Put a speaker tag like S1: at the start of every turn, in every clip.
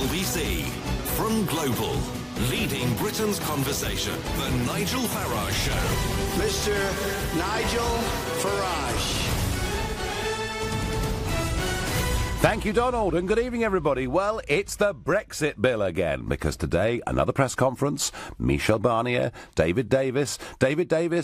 S1: LBC. From Global, leading Britain's conversation, The Nigel Farage Show.
S2: Mr. Nigel Farage.
S3: Thank you, Donald, and good evening, everybody. Well, it's the Brexit bill again, because today, another press conference, Michel Barnier, David Davis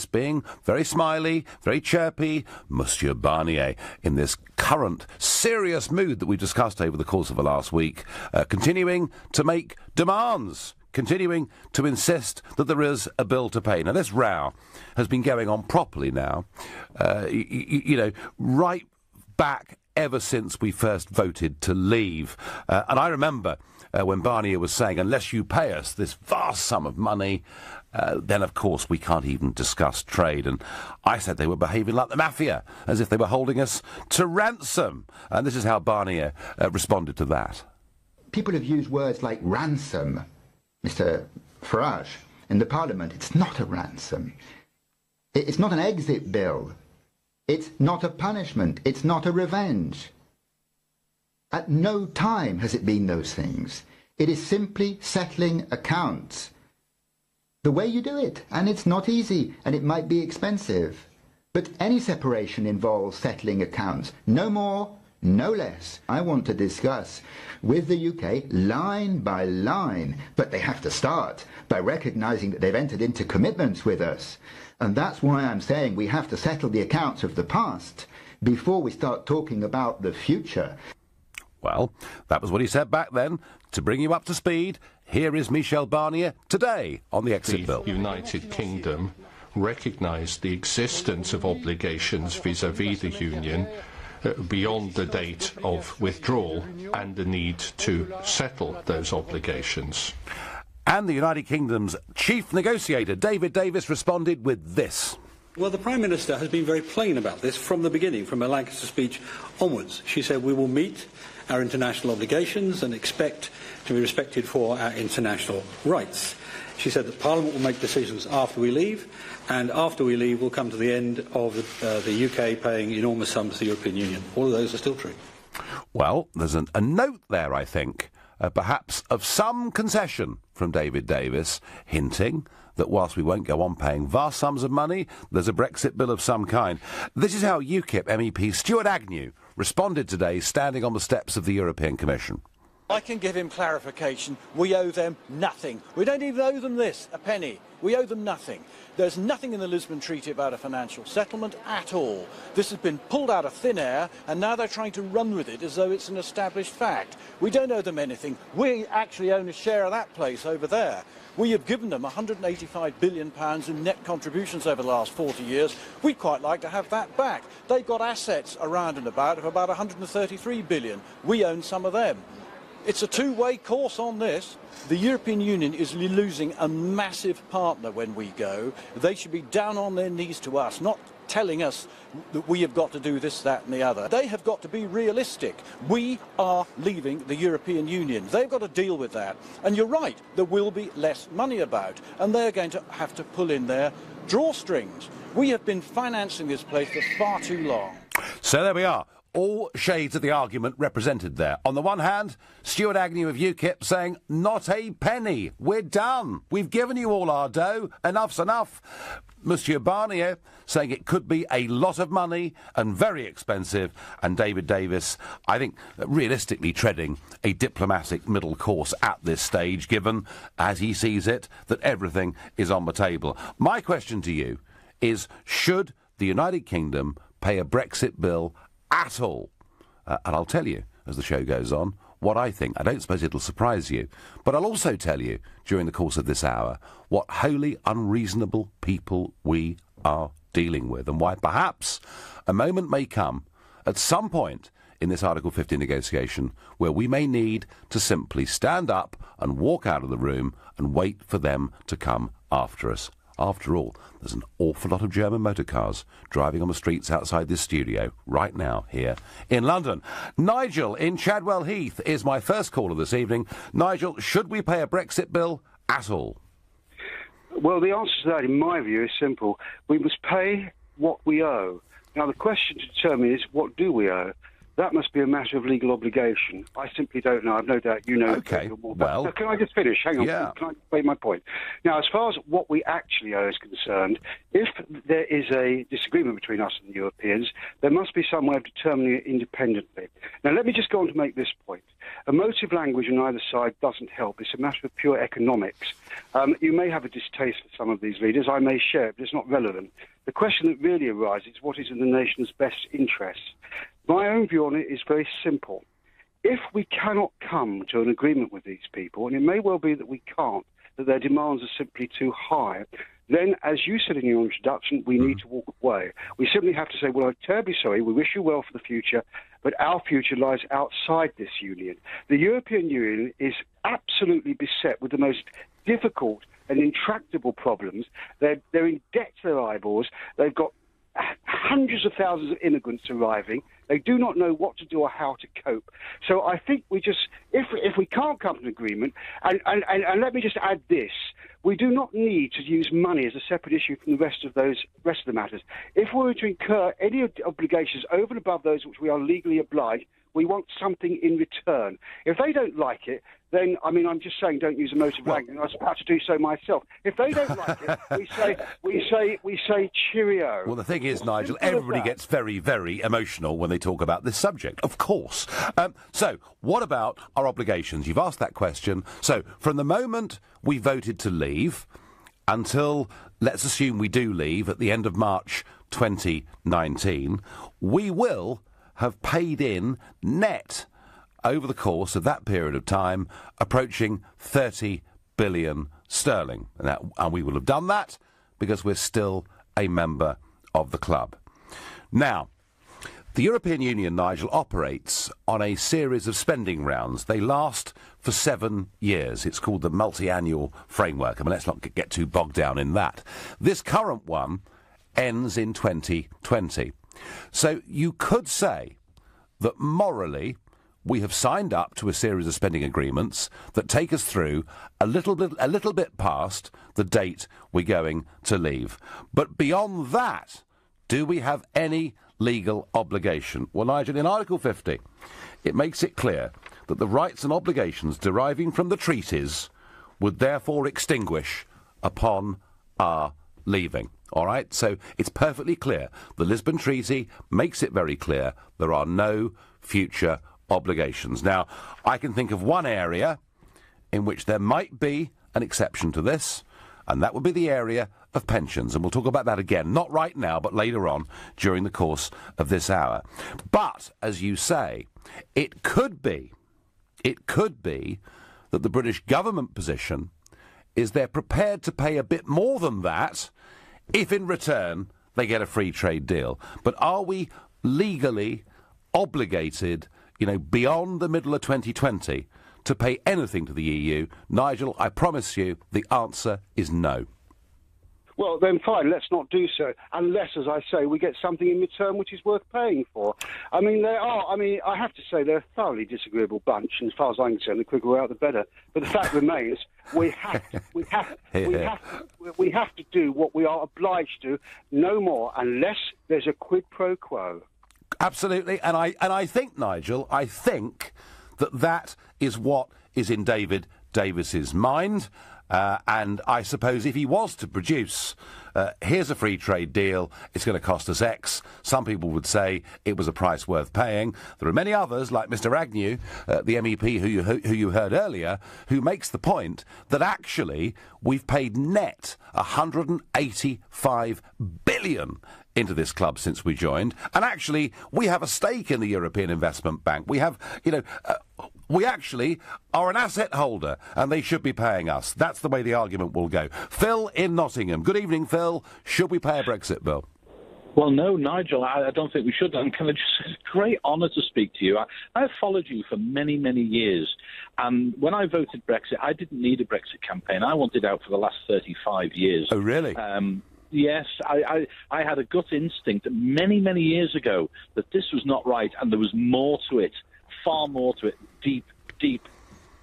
S3: being very smiley, very chirpy, Monsieur Barnier, in this current serious mood that we discussed over the course of the last week, continuing to make demands, continuing to insist that there is a bill to pay. Now, this row has been going on properly now, right back ever since we first voted to leave. And I remember when Barnier was saying, unless you pay us this vast sum of money, then, of course, we can't even discuss trade. And I said they were behaving like the mafia, as if they were holding us to ransom. And this is how Barnier responded to that.
S4: People have used words like ransom, Mr. Farage, in the Parliament. It's not a ransom. It's not an exit bill. It's not a punishment. It's not a revenge. At no time has it been those things. It is simply settling accounts. The way you do it, and it's not easy, and it might be expensive. But any separation involves settling accounts. No more, no less. I want to discuss with the UK line by line, but they have to start by recognising that they've entered into commitments with us. And that's why I'm saying we have to settle the accounts of the past before we start talking about the future.
S3: Well, that was what he said back then. To bring you up to speed, here is Michel Barnier today on the exit bill.
S5: The United Kingdom recognised the existence of obligations vis-à-vis the Union beyond the date of withdrawal and the need to settle those obligations.
S3: And the United Kingdom's chief negotiator, David Davis, responded with this.
S6: Well, the Prime Minister has been very plain about this from the beginning, from her Lancaster speech onwards. She said we will meet our international obligations and expect to be respected for our international rights. She said that Parliament will make decisions after we leave, and after we leave we'll come to the end of the UK paying enormous sums to the European Union. All of those are still true.
S3: Well, there's a note there, I think, perhaps of some concession from David Davis, hinting that whilst we won't go on paying vast sums of money, there's a Brexit bill of some kind. This is how UKIP MEP Stuart Agnew responded today, standing on the steps of the European Commission.
S7: I can give him clarification. We owe them nothing. We don't even owe them this, a penny. We owe them nothing. There's nothing in the Lisbon Treaty about a financial settlement at all. This has been pulled out of thin air, and now they're trying to run with it as though it's an established fact. We don't owe them anything. We actually own a share of that place over there. We have given them £185 billion in net contributions over the last 40 years. We'd quite like to have that back. They've got assets around and about of about £133 billion. We own some of them. It's a two-way course on this. The European Union is losing a massive partner when we go. They should be down on their knees to us, not telling us that we have got to do this, that and the other. They have got to be realistic. We are leaving the European Union. They've got to deal with that. And you're right, there will be less money about, and they're going to have to pull in their drawstrings. We have been financing this place for far too long.
S3: So there we are. All shades of the argument represented there. On the one hand, Stuart Agnew of UKIP saying, not a penny, we're done, we've given you all our dough, enough's enough. Monsieur Barnier saying it could be a lot of money and very expensive, and David Davis, I think, realistically treading a diplomatic middle course at this stage, given, as he sees it, that everything is on the table. My question to you is, should the United Kingdom pay a Brexit bill at all? And I'll tell you, as the show goes on, what I think. I don't suppose it'll surprise you. But I'll also tell you, during the course of this hour, what wholly unreasonable people we are dealing with, and why perhaps a moment may come at some point in this Article 50 negotiation where we may need to simply stand up and walk out of the room and wait for them to come after us. After all, there's an awful lot of German motor cars driving on the streets outside this studio right now here in London. Nigel in Chadwell Heath is my first caller this evening. Nigel, should we pay a Brexit bill at all?
S8: Well, the answer to that, in my view, is simple. We must pay what we owe. Now, the question to determine is, what do we owe? that must be a matter of legal obligation. I simply don't know. I've no doubt you know.
S3: Okay,
S8: more
S3: well...
S8: Can I just finish? Hang on.
S3: Yeah.
S8: Can I make my point? Now, as far as what we actually owe is concerned, if there is a disagreement between us and the Europeans, there must be some way of determining it independently. Now, let me just go on to make this point. Emotive language on either side doesn't help. It's a matter of pure economics. You may have a distaste for some of these leaders. I may share it, but it's not relevant. The question that really arises is what is in the nation's best interests. My own view on it is very simple. If we cannot come to an agreement with these people, and it may well be that we can't, that their demands are simply too high, then, as you said in your introduction, we need to walk away. We simply have to say, well, I'm terribly sorry, we wish you well for the future, but our future lies outside this union. The European Union is absolutely beset with the most difficult and intractable problems. They're in debt to their eyeballs. They've got hundreds of thousands of immigrants arriving. They do not know what to do or how to cope. So I think we just, if we can't come to an agreement, and let me just add this, we do not need to use money as a separate issue from the rest of the matters. If we're to incur any obligations over and above those which we are legally obliged, we want something in return. If they don't like it, then, I mean, I'm just saying don't use emotive language. I was about to do so myself. If they don't like it, we say cheerio.
S3: Well, the thing is, Nigel, everybody gets very, very emotional when they talk about this subject, of course. So, what about our obligations? You've asked that question. So, from the moment we voted to leave until, let's assume we do leave at the end of March 2019, we will have paid in net over the course of that period of time approaching 30 billion sterling. And we will have done that because we're still a member of the club. Now, the European Union, Nigel, operates on a series of spending rounds. They last for 7 years. It's called the multi-annual framework. I mean, let's not get too bogged down in that. This current one ends in 2020. So you could say that morally we have signed up to a series of spending agreements that take us through a little bit past the date we're going to leave. But beyond that, do we have any legal obligation? Well, Nigel, in Article 50, it makes it clear that the rights and obligations deriving from the treaties would therefore extinguish upon our leaving. All right? So it's perfectly clear. The Lisbon Treaty makes it very clear there are no future obligations. Now, I can think of one area in which there might be an exception to this, and that would be the area of pensions. And we'll talk about that again, not right now, but later on during the course of this hour. But, as you say, it could be that the British government position is they're prepared to pay a bit more than that if in return they get a free trade deal. But are we legally obligated, beyond the middle of 2020 to pay anything to the EU? Nigel, I promise you the answer is no.
S8: Well, then fine, let's not do so, unless, as I say, we get something in return which is worth paying for. I mean, I have to say they're a thoroughly disagreeable bunch, and as far as I'm concerned, the quicker we're out, the better. But the fact remains, we have to do what we are obliged to, no more, unless there's a quid pro quo.
S3: Absolutely, and I think, Nigel, that is what is in David Davis's mind. And I suppose if he was to produce, here's a free trade deal, it's going to cost us X, some people would say it was a price worth paying. There are many others, like Mr Agnew, the MEP who you heard earlier, who makes the point that actually we've paid net 185 billion into this club since we joined, and actually we have a stake in the European Investment Bank. We have, we actually are an asset holder, and they should be paying us. That's the way the argument will go. Phil in Nottingham. Good evening, Phil. Should we pay a Brexit bill?
S9: Well, no, Nigel, I don't think we should. And can I just say, it's a great honour to speak to you. I've followed you for many, many years. And when I voted Brexit, I didn't need a Brexit campaign. I wanted out for the last 35 years.
S3: Oh, really?
S9: Yes, I had a gut instinct many, many years ago that this was not right, and there was more to it, far more to it, deep, deep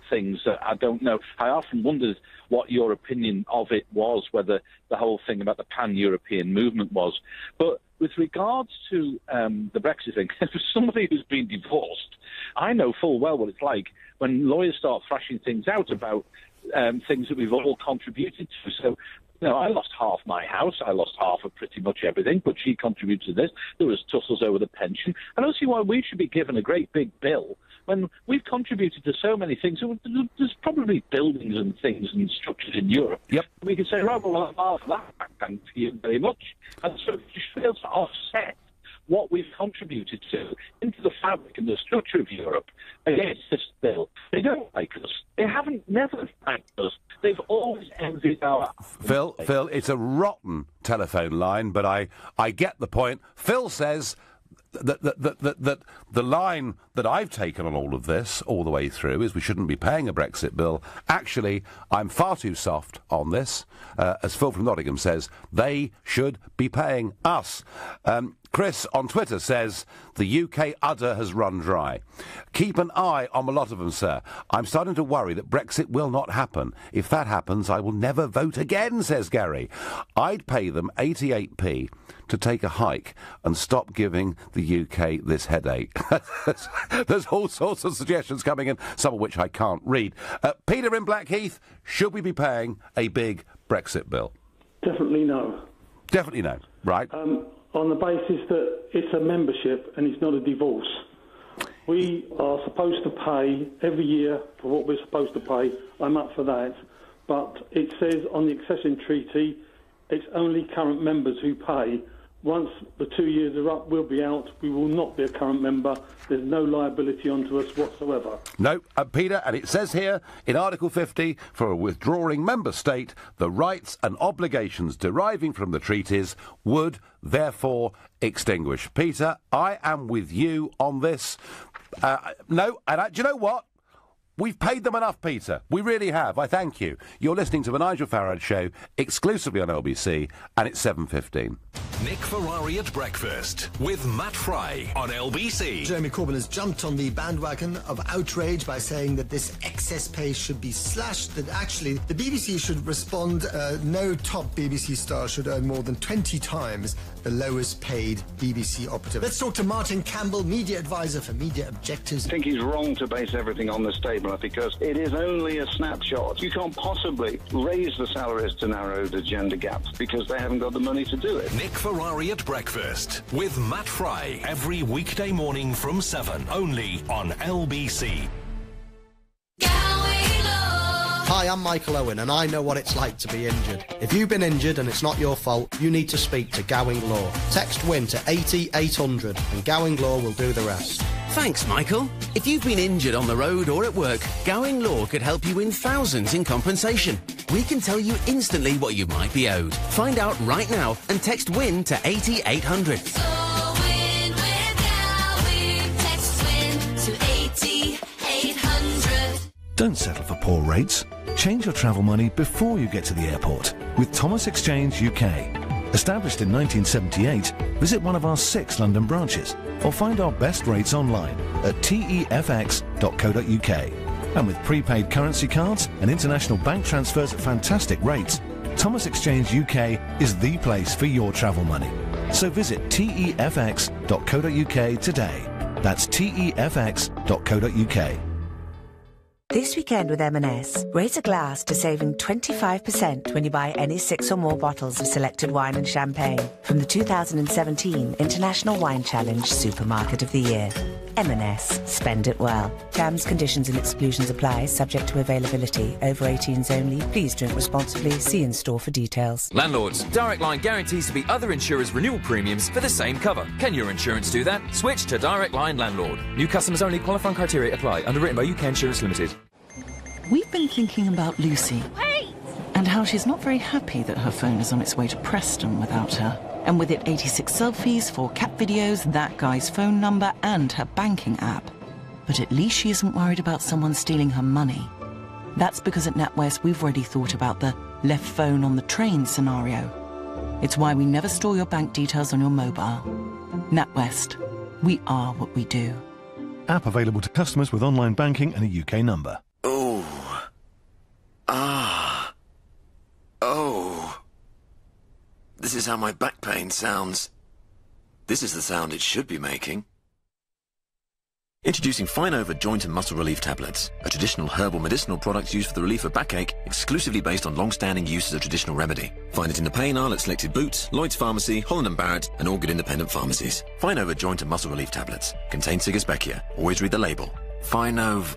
S9: things that I don't know. I often wondered what your opinion of it was, whether the whole thing about the pan-European movement was. But with regards to the Brexit thing, as somebody who's been divorced, I know full well what it's like when lawyers start thrashing things out about things that we've all contributed to. So, I lost half my house. I lost half of pretty much everything, but she contributed to this. There was tussles over the pension. I don't see why we should be given a great big bill when we've contributed to so many things. There's probably buildings and things and structures in Europe.
S3: Yep.
S9: We could say, right, well, half of that, thank you very much. And so you should be able to offset what we've contributed to into the fabric and the structure of Europe against this bill. They don't like us. They haven't never liked us. They've always envied our...
S3: Phil, it's a rotten telephone line, but I get the point. Phil says that the line that I've taken on all of this all the way through is we shouldn't be paying a Brexit bill. Actually, I'm far too soft on this. As Phil from Nottingham says, they should be paying us. Chris on Twitter says, the UK udder has run dry. Keep an eye on a lot of them, sir. I'm starting to worry that Brexit will not happen. If that happens, I will never vote again, says Gary. I'd pay them 88p to take a hike and stop giving the UK this headache. There's all sorts of suggestions coming in, some of which I can't read. Peter in Blackheath, should we be paying a big Brexit bill?
S10: Definitely no.
S3: Definitely no, right.
S10: On the basis that it's a membership and it's not a divorce. We are supposed to pay every year for what we're supposed to pay. I'm up for that. But it says on the accession treaty, it's only current members who pay. Once the 2 years are up, we'll be out. We will not be a current member. There's no liability onto us whatsoever.
S3: No, Peter, and it says here in Article 50, for a withdrawing member state, the rights and obligations deriving from the treaties would therefore extinguish. Peter, I am with you on this. No, and do you know what? We've paid them enough, Peter. We really have. I thank you. You're listening to the Nigel Farage Show exclusively on LBC, and it's 7:15.
S1: Nick Ferrari at breakfast with Matt Fry on LBC.
S11: Jeremy Corbyn has jumped on the bandwagon of outrage by saying that this excess pay should be slashed, that actually the BBC should respond, no top BBC star should earn more than 20 times the lowest paid BBC operative. Let's talk to Martin Campbell, media advisor for Media Objectives.
S12: I think he's wrong to base everything on the statement because it is only a snapshot. You can't possibly raise the salaries to narrow the gender gap because they haven't got the money to do it.
S1: Nick Ferrari at breakfast with Matt Fry every weekday morning from 7, only on LBC.
S11: Hi, I'm Michael Owen, and I know what it's like to be injured. If you've been injured and it's not your fault, you need to speak to Gowing Law. Text WIN to 80800 and Gowing Law will do the rest.
S13: Thanks, Michael. If you've been injured on the road or at work, Gowing Law could help you win thousands in compensation. We can tell you instantly what you might be owed. Find out right now and text WIN to 80800.
S14: So win with Gowing. Text WIN to 80800.
S15: Don't settle for poor rates. Change your travel money before you get to the airport with Thomas Exchange UK. Established in 1978, visit one of our 6 London branches or find our best rates online at tefx.co.uk. And with prepaid currency cards and international bank transfers at fantastic rates, Thomas Exchange UK is the place for your travel money. So visit tefx.co.uk today. That's tefx.co.uk.
S16: This weekend with M&S, raise a glass to saving 25% when you buy any 6 or more bottles of selected wine and champagne from the 2017 International Wine Challenge Supermarket of the Year. M&S. Spend it well. Terms, conditions and exclusions apply, subject to availability. Over 18s only. Please drink responsibly. See in store for details.
S17: Landlords, Direct Line guarantees to beat other insurers' renewal premiums for the same cover. Can your insurance do that? Switch to Direct Line Landlord. New customers only. Qualifying criteria apply. Underwritten by UK Insurance Limited.
S18: We've been thinking about Lucy.
S14: Wait!
S18: And how she's not very happy that her phone is on its way to Preston without her. And with it 86 selfies, 4 cat videos, that guy's phone number and her banking app. But at least she isn't worried about someone stealing her money. That's because at NatWest we've already thought about the left phone on the train scenario. It's why we never store your bank details on your mobile. NatWest. We are what we do.
S15: App available to customers with online banking and a UK number.
S13: Oh. Ah. Oh. This is how my back pain sounds.
S19: This is the sound it should be making. Introducing Fine Over Joint and Muscle Relief Tablets, a traditional herbal medicinal product used for the relief of backache, exclusively based on long-standing use as a traditional remedy. Find it in the pain aisle at selected Boots, Lloyd's Pharmacy, Holland & Barrett, and all good independent pharmacies. Fine Over Joint and Muscle Relief Tablets. Contains Sigisbeckia. Always read the label. Fine Over...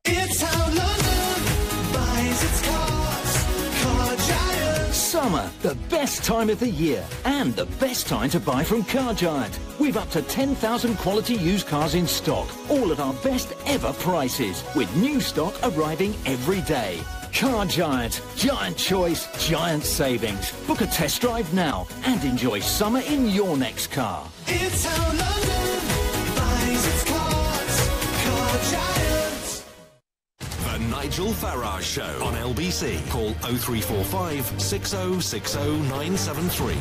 S14: It's how London buys its cars. Car Giant.
S20: Summer, the best time of the year, and the best time to buy from Car Giant. We've up to 10,000 quality used cars in stock, all at our best ever prices, with new stock arriving every day. Car Giant. Giant choice, giant savings. Book a test drive now and enjoy summer in your next car.
S14: It's how London buys its cars. Car Giant.
S1: The Nigel Farage Show on LBC. Call 0345 6060 973.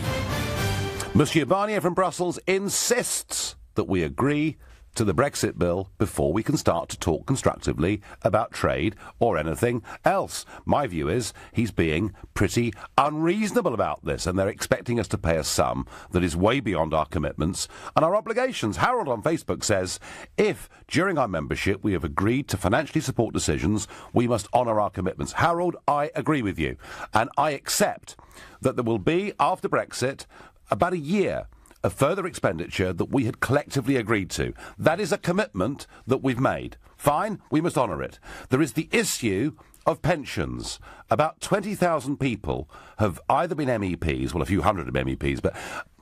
S3: Monsieur Barnier from Brussels insists that we agree to the Brexit bill before we can start to talk constructively about trade or anything else. My view is he's being pretty unreasonable about this, and they're expecting us to pay a sum that is way beyond our commitments and our obligations. Harold on Facebook says, if during our membership we have agreed to financially support decisions, we must honour our commitments. Harold, I agree with you, and I accept that there will be, after Brexit, about a year of further expenditure that we had collectively agreed to. That is a commitment that we've made. Fine, we must honour it. There is the issue of pensions. About 20,000 people have either been MEPs, well, a few hundred of MEPs, but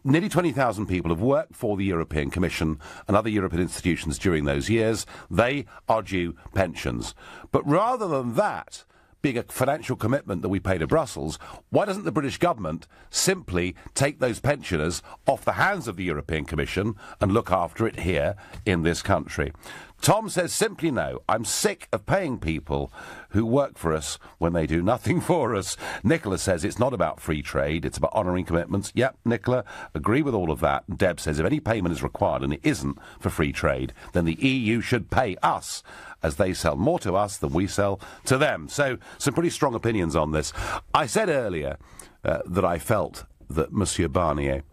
S3: nearly 20,000 people have worked for the European Commission and other European institutions during those years. They are due pensions. But rather than that being a financial commitment that we pay to Brussels, why doesn't the British government simply take those pensioners off the hands of the European Commission and look after it here in this country? Tom says simply no. I'm sick of paying people who work for us when they do nothing for us. Nicola says it's not about free trade, it's about honouring commitments. Yep, Nicola, agree with all of that. And Deb says if any payment is required and it isn't for free trade, then the EU should pay us, as they sell more to us than we sell to them. So, some pretty strong opinions on this. I said earlier that I felt that Monsieur Barnier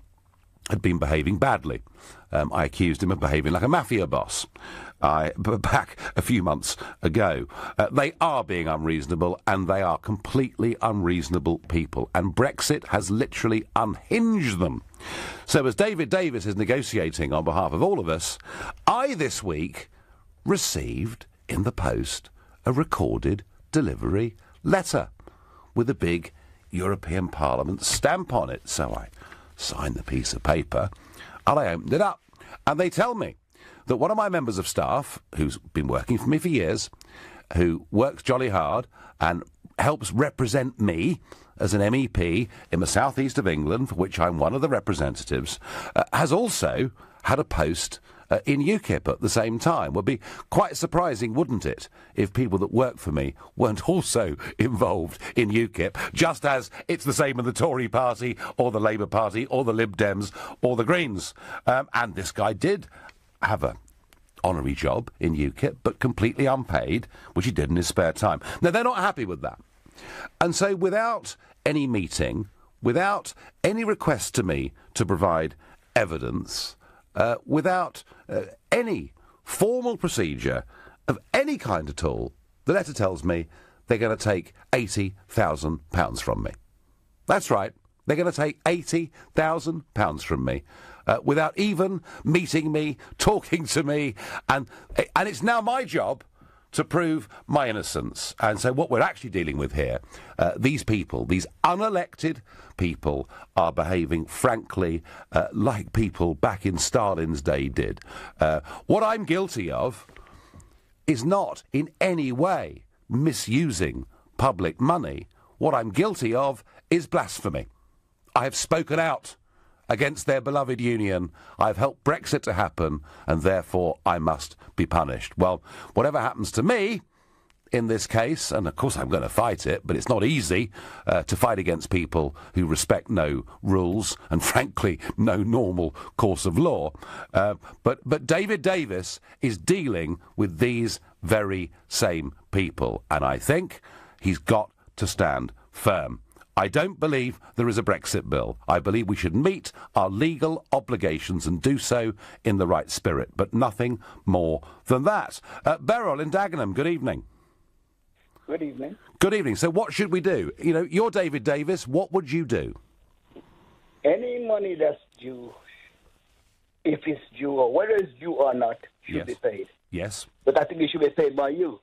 S3: had been behaving badly. I accused him of behaving like a mafia boss. Back a few months ago. They are being unreasonable, and they are completely unreasonable people. And Brexit has literally unhinged them. So as David Davis is negotiating on behalf of all of us, I this week received in the post a recorded delivery letter with a big European Parliament stamp on it. So I signed the piece of paper and I opened it up, and they tell me that one of my members of staff, who's been working for me for years, who works jolly hard and helps represent me as an MEP in the southeast of England, for which I'm one of the representatives, has also had a post in UKIP at the same time. Would be quite surprising, wouldn't it, if people that work for me weren't also involved in UKIP, just as it's the same in the Tory party or the Labour Party or the Lib Dems or the Greens. And this guy did have a honorary job in UKIP, but completely unpaid, which he did in his spare time. Now, they're not happy with that. And so without any meeting, without any request to me to provide evidence, without any formal procedure of any kind at all, the letter tells me they're going to take £80,000 from me. That's right. They're going to take £80,000 from me without even meeting me, talking to me, and it's now my job to prove my innocence. And so what we're actually dealing with here, these people, these unelected people, are behaving, frankly, like people back in Stalin's day did. What I'm guilty of is not in any way misusing public money. What I'm guilty of is blasphemy. I have spoken out against their beloved union. I've helped Brexit to happen, and therefore I must be punished. Well, whatever happens to me in this case, and of course I'm going to fight it, but it's not easy to fight against people who respect no rules and, frankly, no normal course of law. But David Davis is dealing with these very same people, and I think he's got to stand firm. I don't believe there is a Brexit bill. I believe we should meet our legal obligations and do so in the right spirit, but nothing more than that. Beryl in Dagenham, good evening.
S21: Good evening.
S3: Good evening. So what should we do? You know, you're David Davis. What would you do?
S21: Any money that's due, if it's due or whether it's due or not, should be paid.
S3: Yes.
S21: But I think it should be paid by you.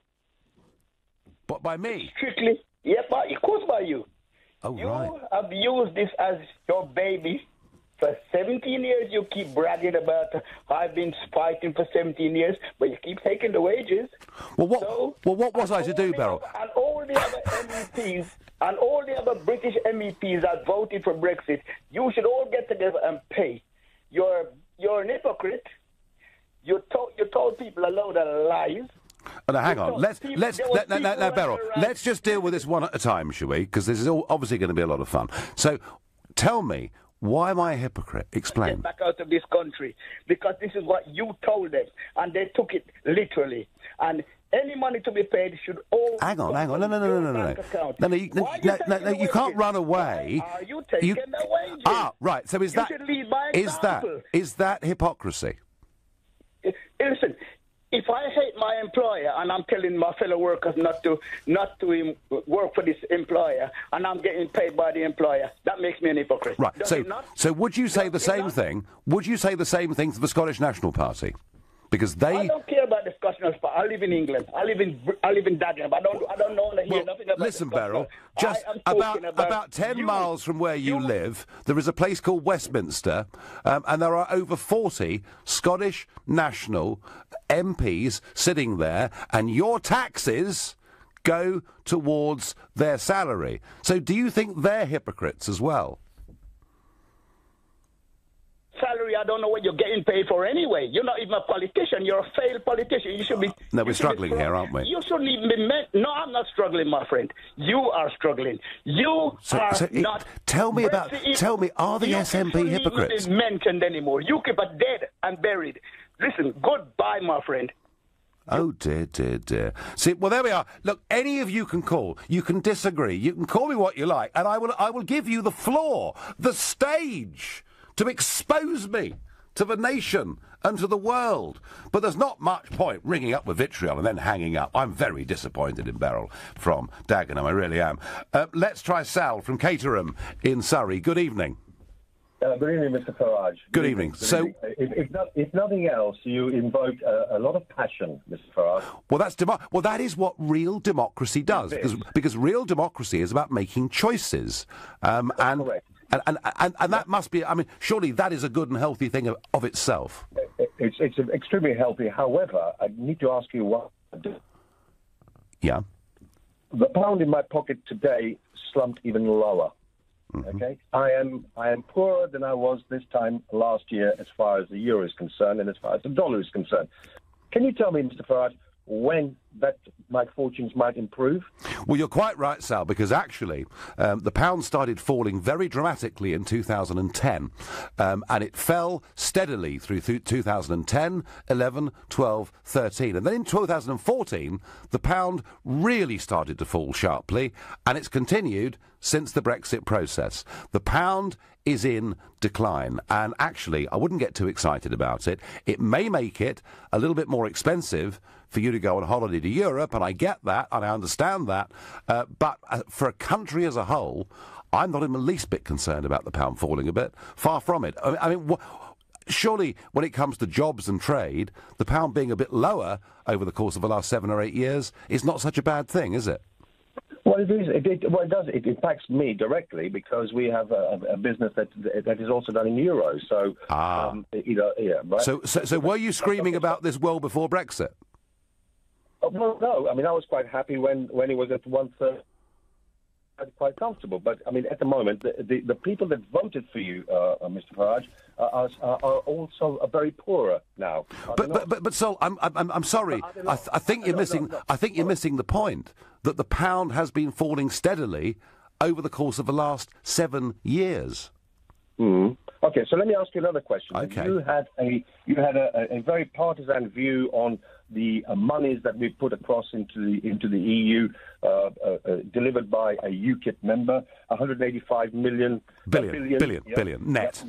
S3: But by me?
S21: Strictly. Yeah, of course by you.
S3: Oh,
S21: you
S3: right.
S21: have used this as your baby. For 17 years, you keep bragging about, I've been fighting for 17 years, but you keep taking the wages.
S3: Well, what was I to do, Beryl?
S21: And all the other MEPs, and all the other British MEPs that voted for Brexit, you should all get together and pay. You're an hypocrite. You told people a load of lies.
S3: Now, hang on. Now, Beryl, let's just deal with this one at a time, shall we? Because this is obviously going to be a lot of fun. So, tell me, why am I a hypocrite? Explain.
S21: Get back out of this country, because this is what you told them, and they took it literally. And any money to be paid should all...
S3: Hang on. No, you can't run away.
S21: Are you taking the wages?
S3: Ah, right. So is
S21: You should lead by example.
S3: Is that hypocrisy?
S21: Listen, if I hate my employer and I'm telling my fellow workers not to work for this employer and I'm getting paid by the employer, that makes me an hypocrite.
S3: Right.
S21: Does it not?
S3: So would you say the same thing? Would you say the same thing to the Scottish National Party? Because they...
S21: I don't care about the Scottish National Party. I live in England. I live in Dagenham. I don't know nothing about...
S3: Listen, Beryl, just about 10 miles from where you live, there is a place called Westminster, and there are over 40 Scottish National MPs sitting there, and your taxes go towards their salary. So do you think they're hypocrites as well?
S21: Salary, I don't know what you're getting paid for anyway. You're not even a politician. You're a failed politician. You should be...
S3: No, we're struggling here, aren't we?
S21: You shouldn't even be... No, I'm not struggling, my friend. You are struggling. You are not...
S3: Tell me, are the SNP hypocrites?
S21: You shouldn't even be mentioned anymore. UKIP are dead and buried. Listen, goodbye, my friend.
S3: Oh, dear. See, well, there we are. Look, any of you can call. You can disagree. You can call me what you like, and I will give you the floor, the stage, to expose me to the nation and to the world. But there's not much point ringing up with vitriol and then hanging up. I'm very disappointed in Beryl from Dagenham, I really am. Let's try Sal from Caterham in Surrey. Good evening.
S22: Good evening, Mr. Farage.
S3: Good evening. So,
S22: if nothing else, you invoke a lot of passion, Mr. Farage.
S3: Well, that is what real democracy does, because real democracy is about making choices.
S22: Correct.
S3: And that must be, I mean, surely that is a good and healthy thing of itself.
S22: It's extremely healthy. However, I need to ask you what...
S3: Yeah?
S22: The pound in my pocket today slumped even lower.
S3: Mm-hmm.
S22: Okay? I am poorer than I was this time last year as far as the euro is concerned and as far as the dollar is concerned. Can you tell me, Mr. Farage, when that my fortunes might improve?
S3: Well, you're quite right, Sal, because actually the pound started falling very dramatically in 2010, and it fell steadily through 2010, 11, 12, 13. And then in 2014, the pound really started to fall sharply, and it's continued since the Brexit process. The pound is in decline, and actually, I wouldn't get too excited about it. It may make it a little bit more expensive for you to go on holiday to Europe, and I get that, and I understand that, but for a country as a whole, I'm not in the least bit concerned about the pound falling a bit. Far from it. I mean, surely, when it comes to jobs and trade, the pound being a bit lower over the course of the last 7 or 8 years is not such a bad thing, is it?
S22: Well, it is. It impacts me directly because we have a business that is also done in euros. So, right.
S3: So were you screaming about this well before Brexit?
S22: Well, no. I mean, I was quite happy when it was at 1/3. Quite comfortable, but I mean, at the moment, the people that voted for you, Mr. Farage, are also very poorer now.
S3: But Sol, I'm sorry. I think you're missing. I think you're missing the point that the pound has been falling steadily over the course of the last 7 years.
S22: Okay, so let me ask you another question.
S3: Okay.
S22: You had a very partisan view on the monies that we put across into the EU, delivered by a UKIP member, 185 billion
S3: net.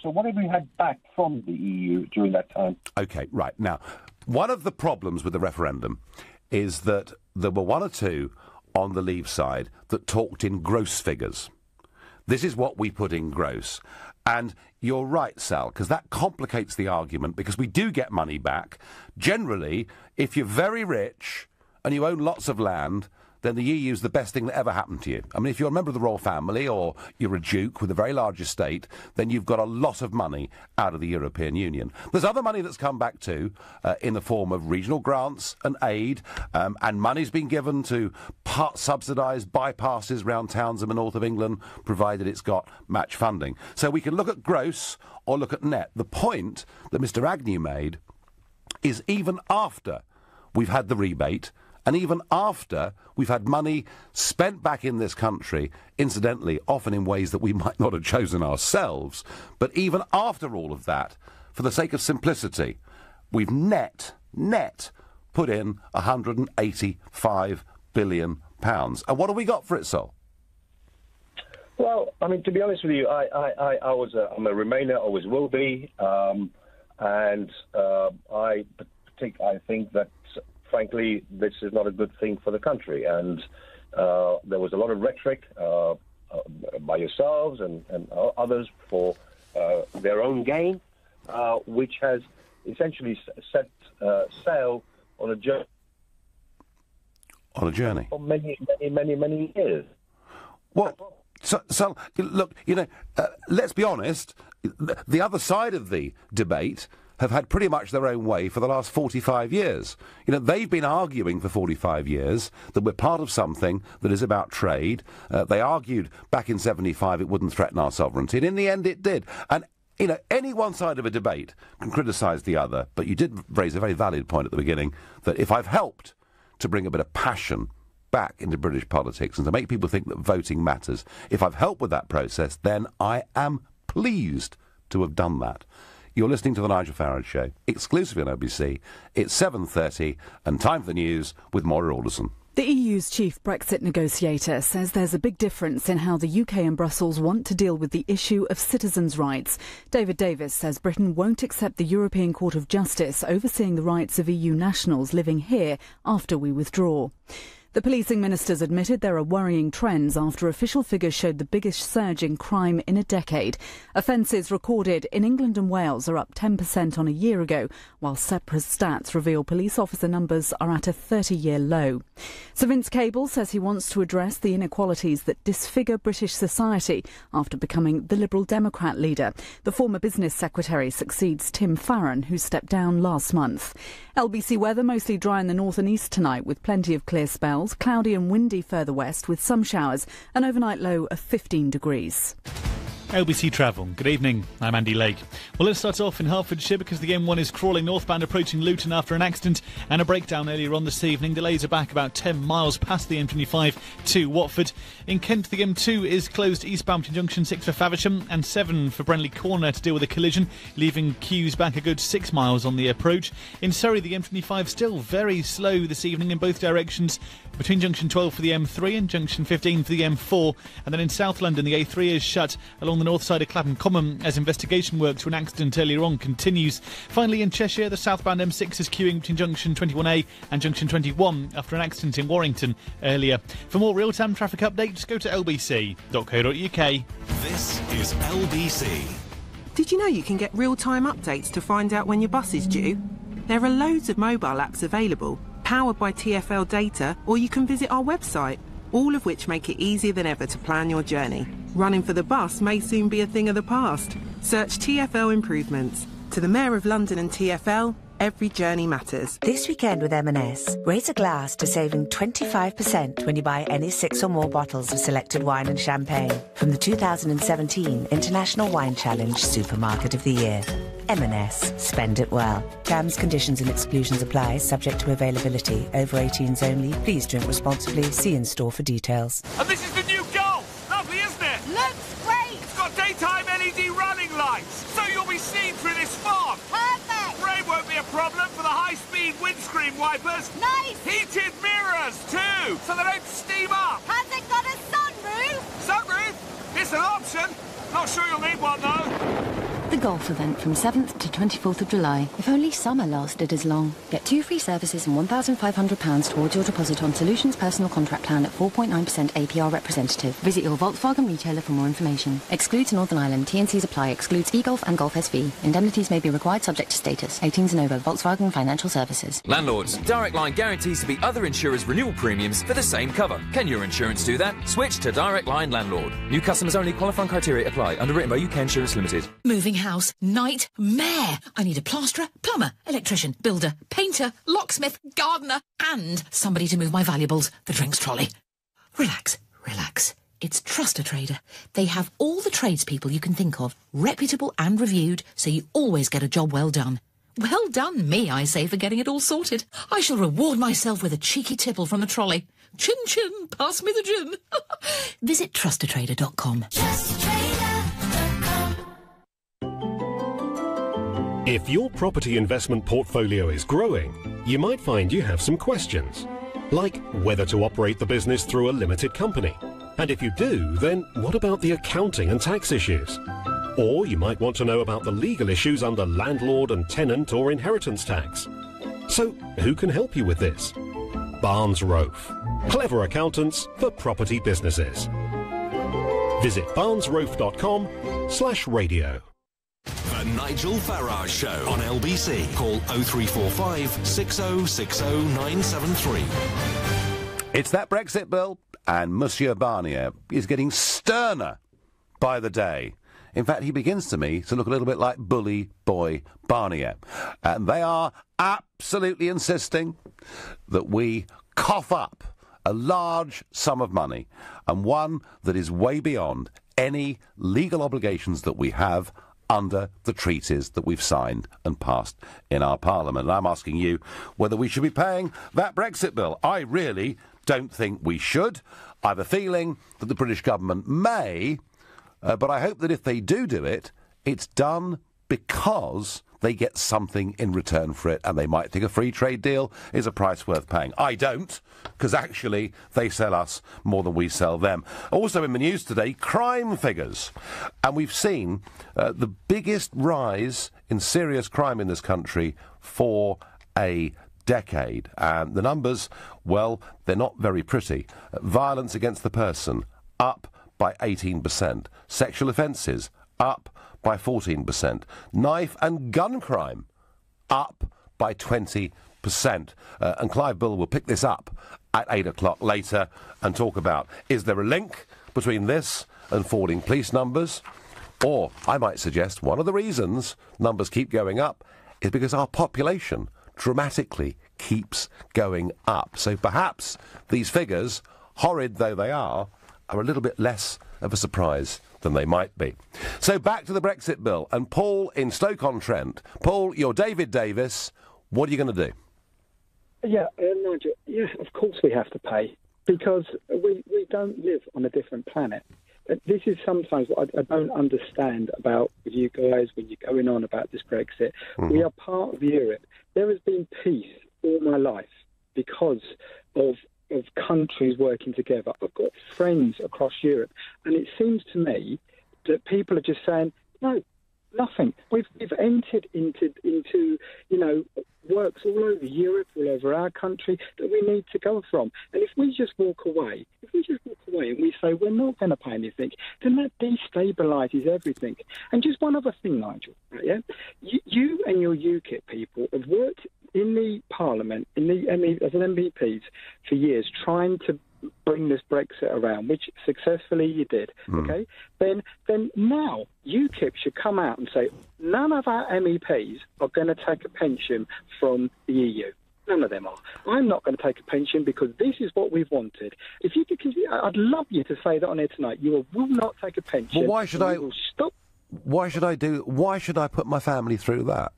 S22: So what have we had back from the EU during that time?
S3: OK, right. Now, one of the problems with the referendum is that there were one or two on the Leave side that talked in gross figures. This is what we put in gross. And you're right, Sal, because that complicates the argument, because we do get money back. Generally, if you're very rich and you own lots of land, then the EU's the best thing that ever happened to you. I mean, if you're a member of the royal family or you're a duke with a very large estate, then you've got a lot of money out of the European Union. There's other money that's come back too, in the form of regional grants and aid, and money's been given to part-subsidised bypasses round towns in the north of England, provided it's got match funding. So we can look at gross or look at net. The point that Mr Agnew made is even after we've had the rebate, and even after we've had money spent back in this country, incidentally, often in ways that we might not have chosen ourselves, but even after all of that, for the sake of simplicity, we've net put in £185 billion. And what have we got for it, Sol?
S22: Well, I mean, to be honest with you, I'm a Remainer, always will be, and I think that, frankly, this is not a good thing for the country. And there was a lot of rhetoric by yourselves and others for their own gain, which has essentially set sail on a journey.
S3: On a journey?
S22: For many years.
S3: Well, so look, let's be honest, the other side of the debate have had pretty much their own way for the last 45 years. They've been arguing for 45 years that we're part of something that is about trade. They argued back in 75 it wouldn't threaten our sovereignty, and in the end it did. And, any one side of a debate can criticise the other, but you did raise a very valid point at the beginning that if I've helped to bring a bit of passion back into British politics and to make people think that voting matters, if I've helped with that process, then I am pleased to have done that. You're listening to The Nigel Farage Show, exclusively on LBC. It's 7:30 and time for the news with Maura Alderson.
S2: The EU's chief Brexit negotiator says there's a big difference in how the UK and Brussels want to deal with the issue of citizens' rights. David Davis says Britain won't accept the European Court of Justice overseeing the rights of EU nationals living here after we withdraw. The policing ministers admitted there are worrying trends after official figures showed the biggest surge in crime in a decade. Offences recorded in England and Wales are up 10% on a year ago, while separate stats reveal police officer numbers are at a 30-year low. Sir Vince Cable says he wants to address the inequalities that disfigure British society after becoming the Liberal Democrat leader. The former business secretary succeeds Tim Farron, who stepped down last month. LBC weather mostly dry in the north and east tonight with plenty of clear spells. Cloudy and windy further west with some showers, an overnight low of 15 degrees.
S4: LBC Travel. Good evening, I'm Andy Lake. Well, let's start off in Hertfordshire because the M1 is crawling northbound approaching Luton after an accident and a breakdown earlier on this evening. Delays are back about 10 miles past the M25 to Watford. In Kent, the M2 is closed eastbound between junction 6 for Faversham and 7 for Brenley Corner to deal with a collision, leaving queues back a good 6 miles on the approach. In Surrey, the M25 still very slow this evening in both directions between junction 12 for the M3 and junction 15 for the M4. And then in South London, the A3 is shut along the north side of Clapham Common as investigation work to an accident earlier on continues. Finally, in Cheshire, the southbound M6 is queuing between junction 21A and junction 21 after an accident in Warrington earlier. For more real-time traffic updates, go to lbc.co.uk.
S1: This is LBC.
S23: Did you know you can get real-time updates to find out when your bus is due? There are loads of mobile apps available, powered by TfL data, or you can visit our website, all of which make it easier than ever to plan your journey. Running for the bus may soon be a thing of the past. Search TfL improvements. To the Mayor of London and TfL, every journey matters.
S16: This weekend with M&S, raise a glass to saving 25% when you buy any 6 or more bottles of selected wine and champagne from the 2017 International Wine Challenge Supermarket of the Year. M&S. Spend it well. Terms, conditions and exclusions apply, subject to availability. Over 18s only. Please drink responsibly. See in store for details.
S24: And this is the new Golf! Lovely, isn't it?
S25: Looks great!
S24: It's got daytime LED running lights, so you'll be seen through this fog.
S25: Perfect!
S24: Rain won't be a problem for the high-speed windscreen wipers.
S14: Nice!
S24: Heated mirrors, too, so they don't steam up.
S14: Has it got a sunroof?
S24: Sunroof? It's an option. Not sure you'll need one, though.
S5: The golf event from 7th to 24th of July. If only summer lasted as long. Get 2 free services and £1,500 towards your deposit on Solutions Personal Contract Plan at 4.9% APR representative. Visit your Volkswagen retailer for more information. Excludes Northern Ireland. T&Cs apply. Excludes e-Golf and Golf SV. Indemnities may be required subject to status. 18s and over. Volkswagen Financial Services.
S17: Landlords, Direct Line guarantees to beat other insurers' renewal premiums for the same cover. Can your insurance do that? Switch to Direct Line Landlord. New customers only. Qualifying criteria apply. Underwritten by UK Insurance Limited.
S6: Moving house. Nightmare. I need a plasterer, plumber, electrician, builder, painter, locksmith, gardener, and somebody to move my valuables, the drinks trolley. Relax, relax. It's Trust a Trader. They have all the tradespeople you can think of, reputable and reviewed, so you always get a job well done. Well done me, I say, for getting it all sorted. I shall reward myself with a cheeky tipple from the trolley. Chin chin, pass me the gin. Visit trustatrader.com.
S7: If your property investment portfolio is growing, you might find you have some questions, like whether to operate the business through a limited company. And if you do, then what about the accounting and tax issues? Or you might want to know about the legal issues under landlord and tenant or inheritance tax. So who can help you with this? Barnes Rofe. Clever accountants for property businesses. Visit barnesrofe.com/radio.
S1: The Nigel Farage Show on LBC. Call 0345 6060 973.
S3: It's that Brexit bill, and Monsieur Barnier is getting sterner by the day. In fact, he begins to me to look a little bit like Bully Boy Barnier. And they are absolutely insisting that we cough up a large sum of money, and one that is way beyond any legal obligations that we have under the treaties that we've signed and passed in our Parliament. And I'm asking you whether we should be paying that Brexit bill. I really don't think we should. I have a feeling that the British government may, but I hope that if they do it, it's done because they get something in return for it, and they might think a free trade deal is a price worth paying. I don't, because actually they sell us more than we sell them. Also in the news today, crime figures. And we've seen the biggest rise in serious crime in this country for a decade. And the numbers, well, they're not very pretty. Violence against the person, up by 18%. Sexual offences, up by 14%. Knife and gun crime, up by 20%. And Clive Bull will pick this up at 8 o'clock later and talk about, is there a link between this and falling police numbers? Or, I might suggest, one of the reasons numbers keep going up is because our population dramatically keeps going up. So perhaps these figures, horrid though they are a little bit less of a surprise than they might be. So back to the Brexit bill. And Paul in Stoke-on-Trent. Paul, you're David Davis. What are you going to do?
S8: Yeah, Nigel, yes, of course we have to pay, because we don't live on a different planet. This is sometimes what I don't understand about you guys when you're going on about this Brexit. Mm-hmm. We are part of Europe. There has been peace all my life because of countries working together. I've got friends across Europe, and it seems to me that people are just saying, no, nothing. We've entered into works all over Europe, all over our country that we need to go from. And if we just walk away and we say we're not going to pay anything, then that destabilises everything. And just one other thing, Nigel, right, yeah? You and your UKIP people have worked in the Parliament, as an MPs for years, trying to bring this Brexit around, which successfully you did, okay? Then now UKIP should come out and say, none of our MEPs are going to take a pension from the EU. None of them are. I'm not going to take a pension because this is what we've wanted. If you could, I'd love you to say that on air tonight. You will not take a pension.
S3: Well, why should I?
S8: Stop.
S3: Why should I put my family through that?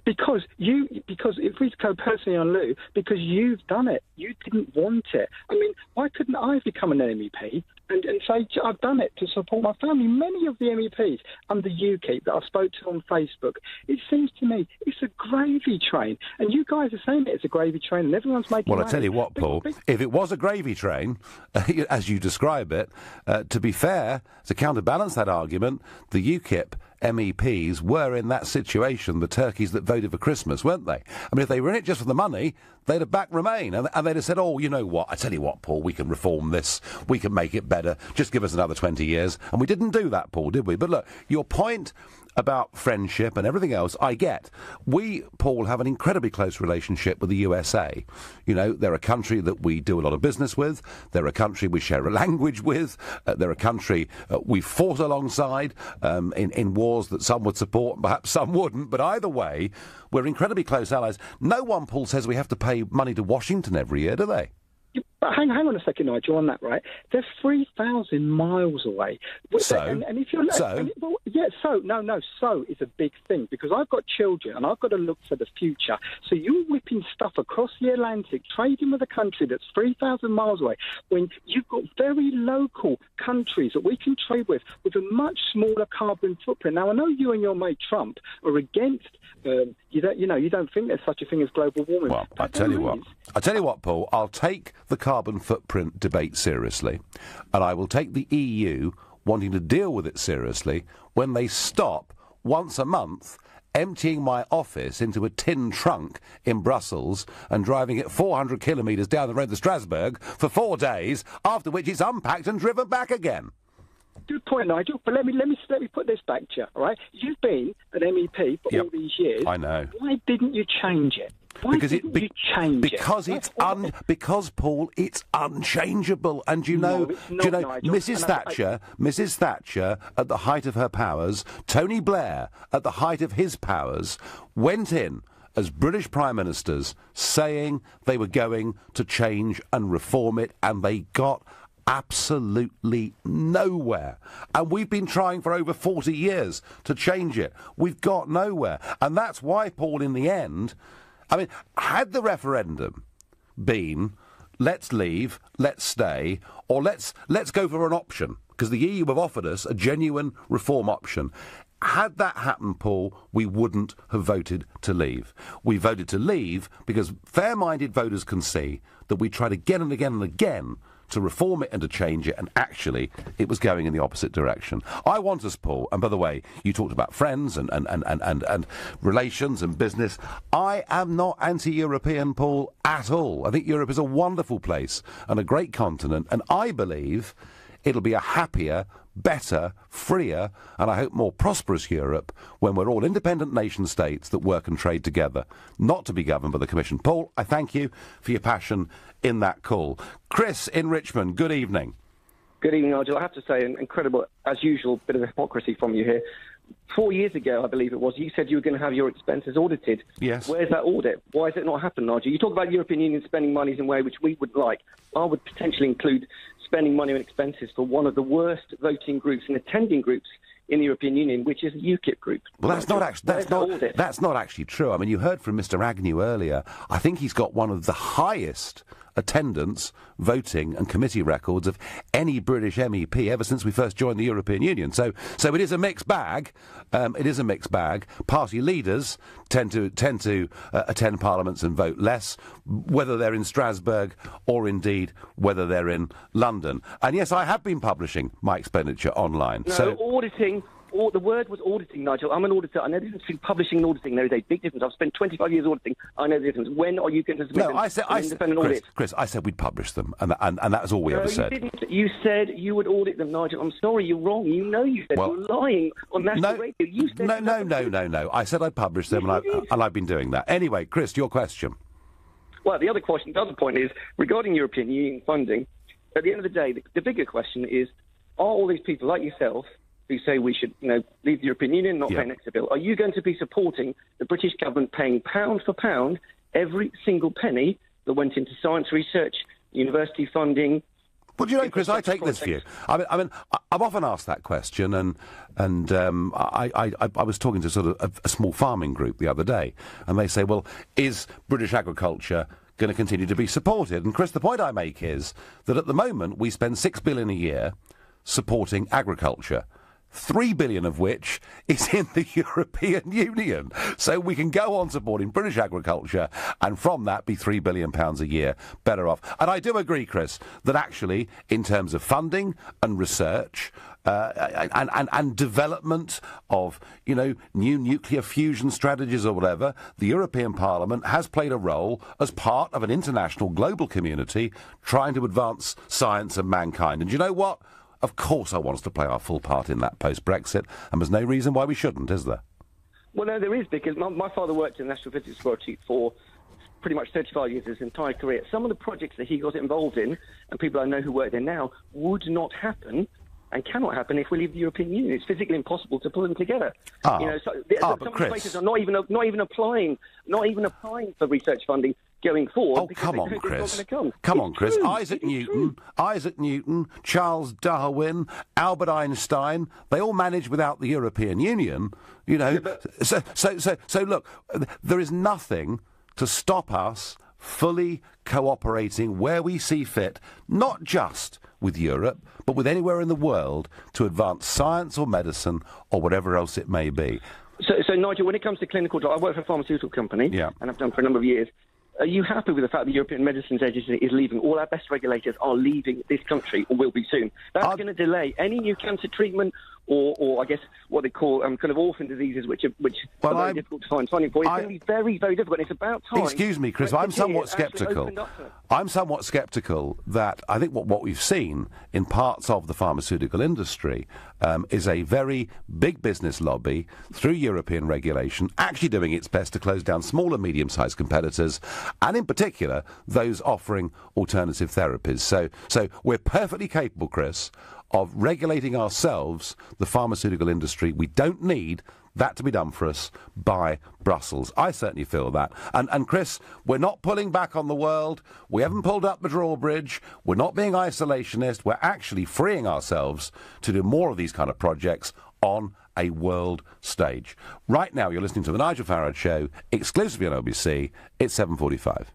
S8: Because if we go personally on Lou, because you've done it, you didn't want it. I mean, why couldn't I become an MEP and say I've done it to support my family? Many of the MEPs under UKIP that I spoke to on Facebook, it seems to me it's a gravy train, and you guys are saying it's a gravy train, and everyone's making.
S3: Well,
S8: money.
S3: I tell you what, Paul, if it was a gravy train, as you describe it, to be fair, to counterbalance that argument, the UKIP MEPs were in that situation, the turkeys that voted for Christmas, weren't they? I mean, if they were in it just for the money, they'd have backed Remain, and they'd have said, oh, you know what, I tell you what, Paul, we can reform this, we can make it better, just give us another 20 years. And we didn't do that, Paul, did we? But look, your point about friendship and everything else, I get. We, Paul, have an incredibly close relationship with the USA. You know, they're a country that we do a lot of business with. They're a country we share a language with. They're a country we fought alongside in wars that some would support, perhaps some wouldn't. But either way, we're incredibly close allies. No one, Paul, says we have to pay money to Washington every year, do they?
S8: But hang on a second, Nigel, on that, right? They're 3,000 miles away.
S3: So?
S8: And if you're...
S3: So?
S8: Well, yeah, so is a big thing, because I've got children and I've got to look for the future. So you're whipping stuff across the Atlantic, trading with a country that's 3,000 miles away, when you've got very local countries that we can trade with a much smaller carbon footprint. Now, I know you and your mate Trump are against... you don't think there's such a thing as global warming.
S3: Well, I tell you what, Paul, I'll take the carbon footprint debate seriously, and I will take the EU wanting to deal with it seriously when they stop once a month emptying my office into a tin trunk in Brussels and driving it 400 kilometres down the road to Strasbourg for 4 days, after which it's unpacked and driven back again.
S8: Good point, Nigel. But let me put this back to you. All right, you've been an MEP for all these years.
S3: I know.
S8: Why didn't you change it? Because
S3: Paul, it's unchangeable, and
S8: Nigel,
S3: Mrs. Thatcher, at the height of her powers, Tony Blair, at the height of his powers, went in as British Prime Ministers saying they were going to change and reform it, and they got absolutely nowhere. And we've been trying for over 40 years to change it. We've got nowhere. And that's why, Paul, in the end, I mean, had the referendum been let's leave, let's stay, or let's go for an option, because the EU have offered us a genuine reform option. Had that happened, Paul, we wouldn't have voted to leave. We voted to leave because fair-minded voters can see that we tried again and again and again to reform it and to change it, and actually it was going in the opposite direction. I want us, Paul, and by the way, you talked about friends and relations and business. I am not anti-European, Paul, at all. I think Europe is a wonderful place and a great continent, and I believe it'll be a happier, better, freer, and I hope more prosperous Europe when we're all independent nation-states that work and trade together, not to be governed by the Commission. Paul, I thank you for your passion in that call. Chris in Richmond, good evening.
S9: Good evening, Nigel. I have to say, an incredible, as usual, bit of hypocrisy from you here. 4 years ago, I believe it was, you said you were going to have your expenses audited.
S3: Yes.
S9: Where's that audit? Why has it not happened, Nigel? You talk about European Union spending money in a way which we would like. I would potentially include spending money on expenses for one of the worst voting groups and attending groups in the European Union, which is the UKIP group.
S3: Well, that's not actually true. I mean, you heard from Mr. Agnew earlier. I think he's got one of the highest attendance, voting and committee records of any British MEP ever since we first joined the European Union. So it is a mixed bag. It is a mixed bag. Party leaders tend to attend parliaments and vote less, whether they're in Strasbourg or indeed whether they're in London. And yes, I have been publishing my expenditure online.
S9: No, auditing. The word was auditing, Nigel. I'm an auditor. I know the difference between publishing and auditing. There is a big difference. I've spent 25 years auditing. I know the difference. When are you going to submit an independent audit?
S3: Chris, I said we'd publish them, and that's all we ever said.
S9: You didn't. You said you would audit them, Nigel. I'm sorry, you're wrong. You know you said you're lying on national radio. You said
S3: No. I said I'd publish them, and I've been doing that. Anyway, Chris, your question.
S9: Well, the other point is, regarding European Union funding, at the end of the day, the bigger question is, are all these people like yourself who say we should, leave the European Union, not pay an extra bill, are you going to be supporting the British government paying pound for pound every single penny that went into science research, university funding,
S3: Well, do you know, Chris, I take this view. I mean, I've often asked that question, and I was talking to sort of a small farming group the other day, and they say, well, is British agriculture going to continue to be supported? And, Chris, the point I make is that at the moment we spend $6 billion a year supporting agriculture, 3 billion of which is in the European Union. So we can go on supporting British agriculture and from that be £3 billion a year better off. And I do agree, Chris, that actually in terms of funding and research and development of, you know, new nuclear fusion strategies or whatever, the European Parliament has played a role as part of an international global community trying to advance science and mankind. And you know what? Of course I want us to play our full part in that post-Brexit, and there's no reason why we shouldn't, is there?
S9: Well, no, there is, because my father worked in the National Physics Laboratory for pretty much 35 years, his entire career. Some of the projects that he got involved in, and people I know who work there now, would not happen and cannot happen if we leave the European Union. It's physically impossible to pull them together.
S3: Ah.
S9: You know, so some of the places are not even applying for research funding going forward.
S3: Oh, come on, Chris. Come on, Chris. Isaac Newton, Charles Darwin, Albert Einstein, they all managed without the European Union, you know. Yeah, so look, there is nothing to stop us fully cooperating where we see fit, not just with Europe, but with anywhere in the world to advance science or medicine or whatever else it may be.
S9: So Nigel, when it comes to clinical trials, I work for a pharmaceutical company, and I've done for a number of years. Are you happy with the fact the European Medicines Agency is leaving? All our best regulators are leaving this country, or will be soon. That's going to delay any new cancer treatment, or I guess what they call kind of orphan diseases, which are very difficult to find funding for. It's going to be very, very difficult. It's about time.
S3: Excuse me, Chris, I'm somewhat sceptical. I'm somewhat sceptical that I think what we've seen in parts of the pharmaceutical industry is a very big business lobby through European regulation actually doing its best to close down small and medium-sized competitors, and in particular those offering alternative therapies. So we're perfectly capable, Chris, of regulating ourselves, the pharmaceutical industry. We don't need that to be done for us by Brussels. I certainly feel that. And Chris, we're not pulling back on the world. We haven't pulled up the drawbridge. We're not being isolationist. We're actually freeing ourselves to do more of these kind of projects on a world stage. Right now, you're listening to The Nigel Farage Show, exclusively on LBC. It's 7:45.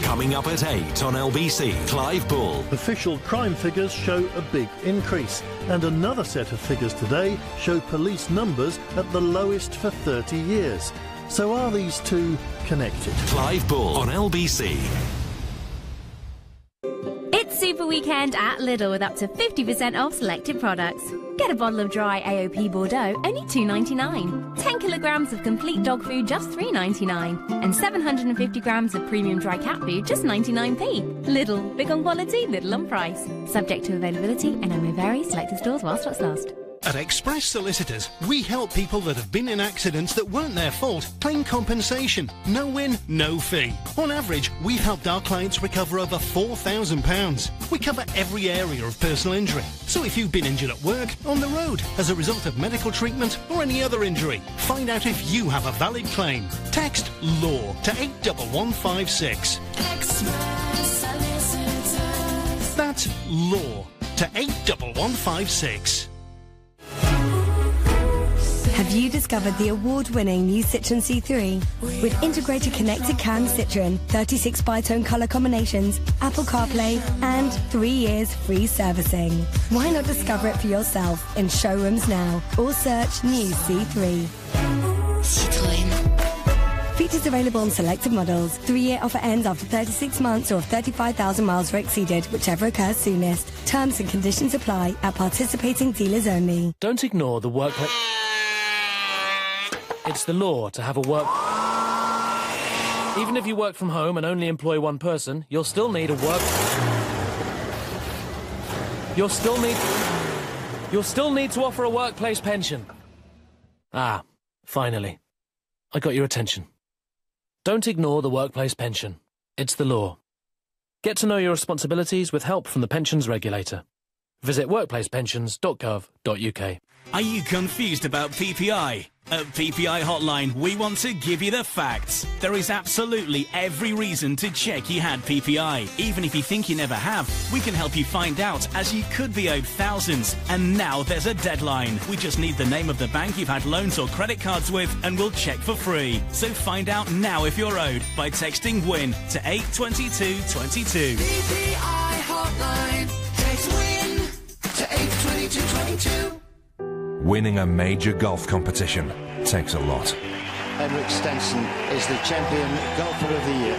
S1: Coming up at 8 on LBC, Clive Bull.
S10: Official crime figures show a big increase, and another set of figures today show police numbers at the lowest for 30 years. So are these two connected?
S1: Clive Bull on LBC.
S11: It's Super Weekend at Lidl with up to 50% off selected products. Get a bottle of dry AOP Bordeaux, only $2.99. 10 kilograms of complete dog food, just $3.99. And 750 grams of premium dry cat food, just 99p. Lidl, big on quality, little on price. Subject to availability and may vary, selected stores while stocks last.
S12: At Express Solicitors, we help people that have been in accidents that weren't their fault claim compensation. No win, no fee. On average, we've helped our clients recover over £4,000. We cover every area of personal injury. So if you've been injured at work, on the road, as a result of medical treatment or any other injury, find out if you have a valid claim. Text LAW to 81156.
S14: Express Solicitors.
S12: That's LAW to 81156.
S18: Have you discovered the award-winning new Citroen C3? With integrated connected cam Citroen, 36 bi-tone colour combinations, Apple CarPlay, and 3 years free servicing. Why not discover it for yourself in showrooms now, or search new C3. Citroen. Features available on selected models. 3-year offer ends after 36 months or if 35,000 miles are exceeded, whichever occurs soonest. Terms and conditions apply at participating dealers only.
S25: Don't ignore the workplace. It's the law to have a work... Even if you work from home and only employ one person, you'll still need a work... You'll still need to offer a workplace pension. Ah, finally. I got your attention. Don't ignore the workplace pension. It's the law. Get to know your responsibilities with help from the pensions regulator. Visit workplacepensions.gov.uk.
S26: Are you confused about PPI?
S13: At PPI Hotline, we want to give you the facts. There is absolutely every reason to check you had PPI. Even if you think you never have, we can help you find out, as you could be owed thousands. And now there's a deadline. We just need the name of the bank you've had loans or credit cards with, and we'll check for free. So find out now if you're owed by texting WIN to 82222.
S14: PPI Hotline. Text WIN to 82222.
S15: Winning a major golf competition takes a lot.
S19: Henrik Stenson is the champion golfer of the year.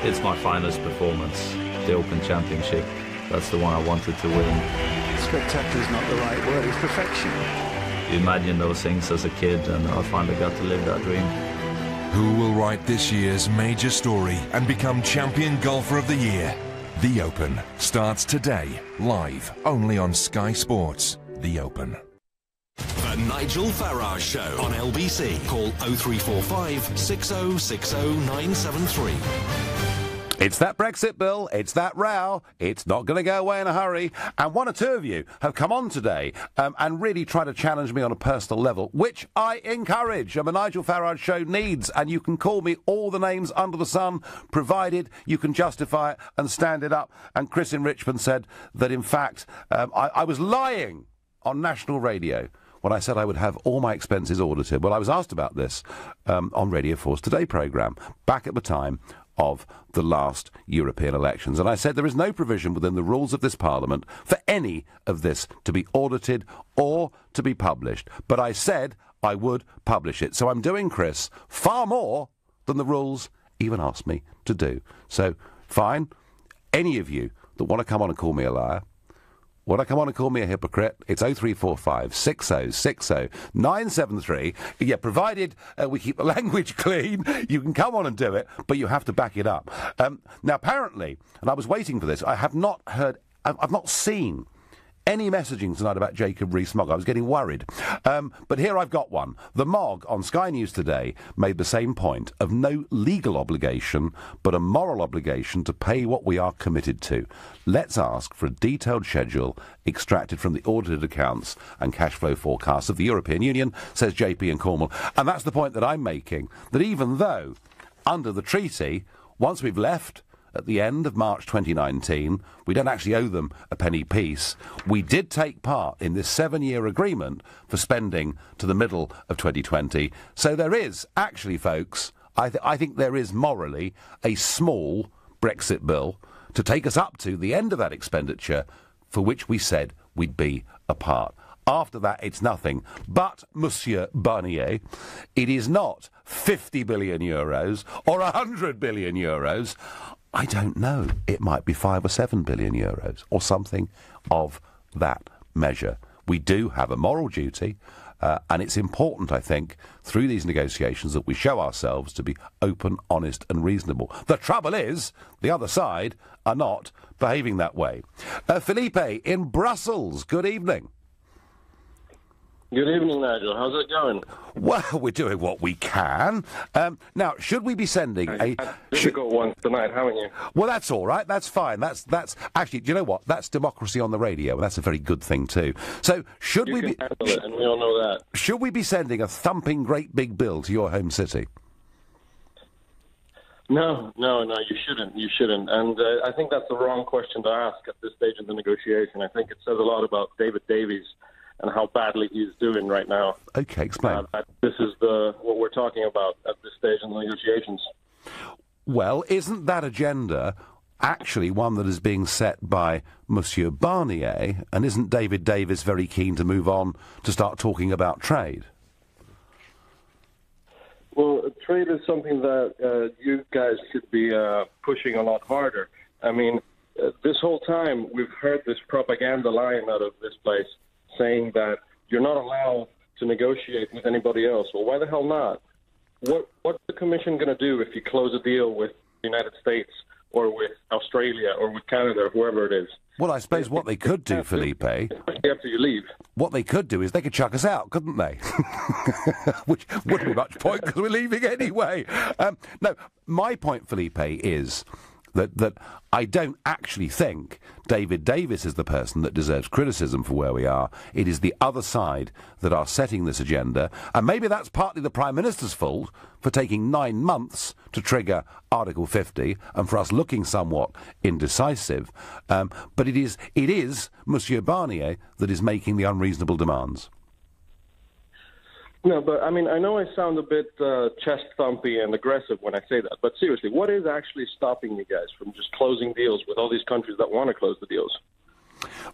S20: It's my finest performance, the Open Championship. That's the one I wanted to win.
S19: Spectacular is not the right word, it's perfection.
S20: You imagine those things as a kid, and I finally got to live that dream.
S15: Who will write this year's major story and become champion golfer of the year? The Open starts today, live only on Sky Sports. The Open.
S1: The Nigel Farage Show on LBC. Call 0345 6060 973.
S3: It's that Brexit bill, it's that row, it's not going to go away in a hurry. And one or two of you have come on today and really tried to challenge me on a personal level, which I encourage. And the Nigel Farage Show needs, and you can call me all the names under the sun, provided you can justify it and stand it up. And Chris in Richmond said that, in fact, I was lying on national radio when I said I would have all my expenses audited. Well, I was asked about this on Radio 4's Today programme, back at the time of the last European elections. And I said there is no provision within the rules of this Parliament for any of this to be audited or to be published. But I said I would publish it. So I'm doing, Chris, far more than the rules even asked me to do. So, fine. Any of you that want to come on and call me a liar, want to come on and call me a hypocrite, it's 0345 6060 973. Yeah, provided we keep the language clean, you can come on and do it, but you have to back it up. Now, apparently, and I was waiting for this, I have not heard, I've not seen any messaging tonight about Jacob Rees-Mogg. I was getting worried. But here I've got one. The Mogg on Sky News today made the same point of no legal obligation, but a moral obligation to pay what we are committed to. Let's ask for a detailed schedule extracted from the audited accounts and cash flow forecasts of the European Union, says JP in Cornwall. And that's the point that I'm making, that even though, under the treaty, once we've left at the end of March 2019, we don't actually owe them a penny piece. We did take part in this 7-year agreement for spending to the middle of 2020. So there is, actually, folks, I think there is morally a small Brexit bill to take us up to the end of that expenditure for which we said we'd be a part. After that, it's nothing. But, Monsieur Barnier, it is not 50 billion euros or 100 billion euros. I don't know. It might be 5 or 7 billion euros or something of that measure. We do have a moral duty, and it's important, I think, through these negotiations that we show ourselves to be open, honest and reasonable. The trouble is, the other side are not behaving that way. Felipe in Brussels, good evening.
S21: Good evening, Nigel. How's it going?
S3: Well, we're doing what we can. Now, should we be sending a...
S21: Difficult one tonight, haven't you?
S3: Well, that's all right. That's fine. That's actually, do you know what? That's democracy on the radio, and that's a very good thing too. So, should we be...
S21: handle it, and we all know that.
S3: Should we be sending a thumping great big bill to your home city?
S21: No, you shouldn't. You shouldn't. And I think that's the wrong question to ask at this stage of the negotiation. I think it says a lot about David Davies and how badly he's doing right now.
S3: Okay, explain.
S21: This is what we're talking about at this stage in the negotiations.
S3: Well, isn't that agenda actually one that is being set by Monsieur Barnier, and isn't David Davis very keen to move on to start talking about trade?
S21: Well, trade is something that you guys should be pushing a lot harder. I mean, this whole time we've heard this propaganda line out of this place saying that you're not allowed to negotiate with anybody else. Well, why the hell not? What's the Commission going to do if you close a deal with the United States or with Australia or with Canada or whoever it is?
S3: Well, I suppose what they could do, Felipe...
S21: Especially after you leave.
S3: What they could do is they could chuck us out, couldn't they? Which wouldn't be much point because we're leaving anyway. No, my point, Felipe, is that I don't actually think David Davis is the person that deserves criticism for where we are. It is the other side that are setting this agenda, and maybe that's partly the Prime Minister's fault for taking 9 months to trigger Article 50 and for us looking somewhat indecisive. But it is Monsieur Barnier that is making the unreasonable demands.
S21: No, but I mean, I know I sound a bit chest-thumpy and aggressive when I say that, but seriously, what is actually stopping you guys from just closing deals with all these countries that want to close the deals?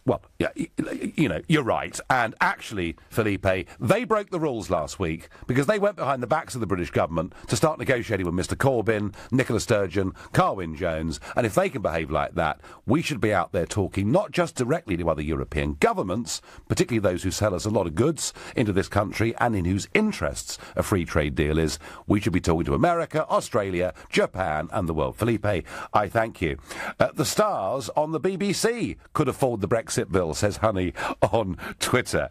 S3: Well, yeah, you know, you're right. And actually, Felipe, they broke the rules last week because they went behind the backs of the British government to start negotiating with Mr Corbyn, Nicola Sturgeon, Carwyn Jones. And if they can behave like that, we should be out there talking not just directly to other European governments, particularly those who sell us a lot of goods into this country and in whose interests a free trade deal is. We should be talking to America, Australia, Japan and the world. Felipe, I thank you. The stars on the BBC could afford the Brexit bill, says Honey on Twitter.